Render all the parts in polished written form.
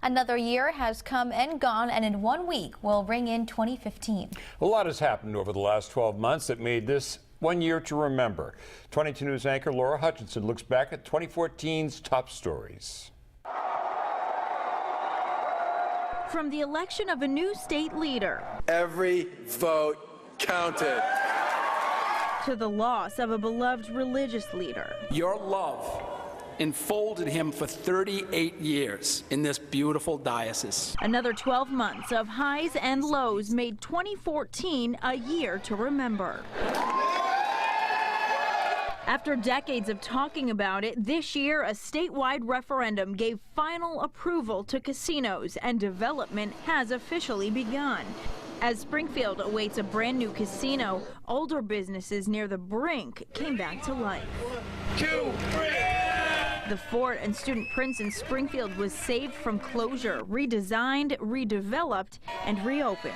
Another year has come and gone, and in 1 week we'll ring in 2015. A lot has happened over the last 12 months that made this 1 year to remember. 22 News anchor Laura Hutchinson looks back at 2014's top stories. From the election of a new state leader, every vote counted, to the loss of a beloved religious leader. Your love enfolded him for 38 years in this beautiful diocese. Another 12 months of highs and lows made 2014 a year to remember. After decades of talking about it, this year a statewide referendum gave final approval to casinos, and development has officially begun. As Springfield awaits a brand new casino, older businesses near the brink came back to life. 2, 3. The Fort and Student Prince in Springfield was saved from closure, redesigned, redeveloped, and reopened.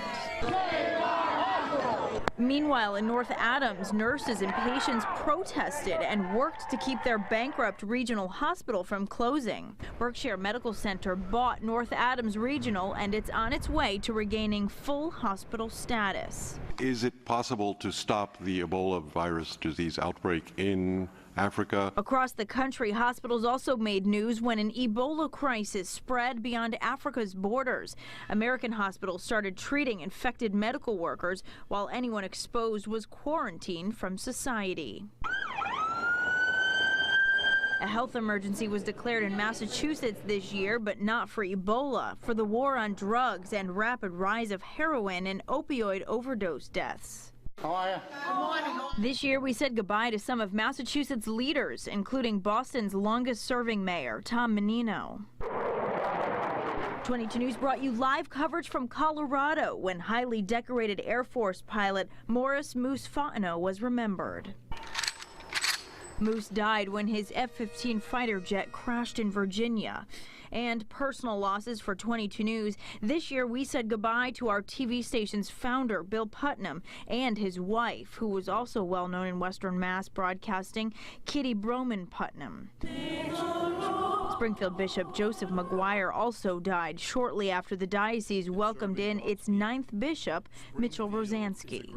Meanwhile, in North Adams, nurses and patients protested and worked to keep their bankrupt regional hospital from closing. Berkshire Medical Center bought North Adams Regional, and it's on its way to regaining full hospital status. Is it possible to stop the Ebola virus disease outbreak in Africa? Across the country, hospitals also made news when an Ebola crisis spread beyond Africa's borders. American hospitals started treating infected medical workers, while anyone exposed was quarantined from society. A health emergency was declared in Massachusetts this year, but not for Ebola, for the war on drugs and rapid rise of heroin and opioid overdose deaths. How are you? Good morning. This year, we said goodbye to some of Massachusetts' leaders, including Boston's longest-serving mayor, Tom Menino. 22 News brought you live coverage from Colorado when highly decorated Air Force pilot Morris Moose Fontenot was remembered. Moose died when his F-15 fighter jet crashed in Virginia. And personal losses for 22 News. This year, we said goodbye to our TV station's founder, Bill Putnam, and his wife, who was also well known in Western Mass broadcasting, Kitty Broman Putnam. Springfield Bishop Joseph McGuire also died shortly after the diocese welcomed in its 9th bishop, Mitchell Rosansky.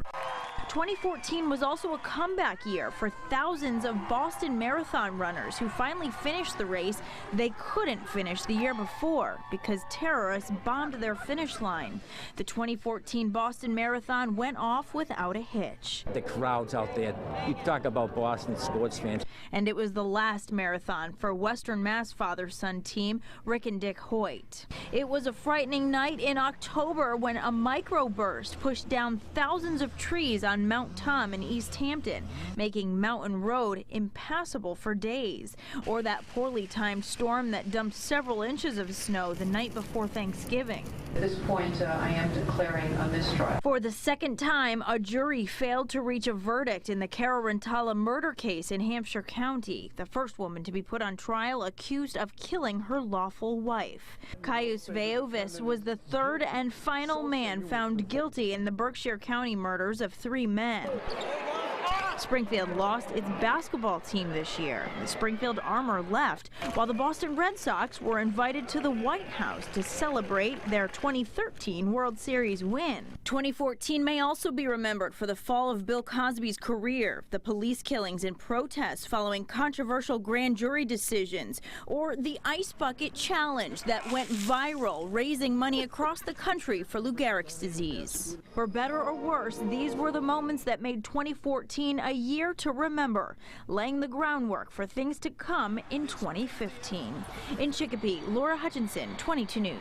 2014 was also a comeback year for thousands of Boston Marathon runners who finally finished the race they couldn't finish the year before because terrorists bombed their finish line. The 2014 Boston Marathon went off without a hitch. The crowds out there, you talk about Boston sports fans. And it was the last marathon for Western Mass father-son team Rick and Dick Hoyt. It was a frightening night in October when a microburst pushed down thousands of trees on Mount Tom in East Hampton, making Mountain Road impassable for days. Or that poorly timed storm that dumped several inches of snow the night before Thanksgiving. At this point, I am declaring a mistrial. For the second time, a jury failed to reach a verdict in the Cararantala murder case in Hampshire County, the first woman to be put on trial accused of killing her lawful wife. Caius Veovis was the third and final man found guilty in the Berkshire County murders of 3 men. Springfield lost its basketball team this year. The Springfield Armor left, while the Boston Red Sox were invited to the White House to celebrate their 2013 World Series win. 2014 may also be remembered for the fall of Bill Cosby's career, the police killings and protests following controversial grand jury decisions, or the Ice Bucket Challenge that went viral, raising money across the country for Lou Gehrig's disease. For better or worse, these were the moments that made 2014 a year to remember, laying the groundwork for things to come in 2015. In Chicopee, Laura Hutchinson, 22 News.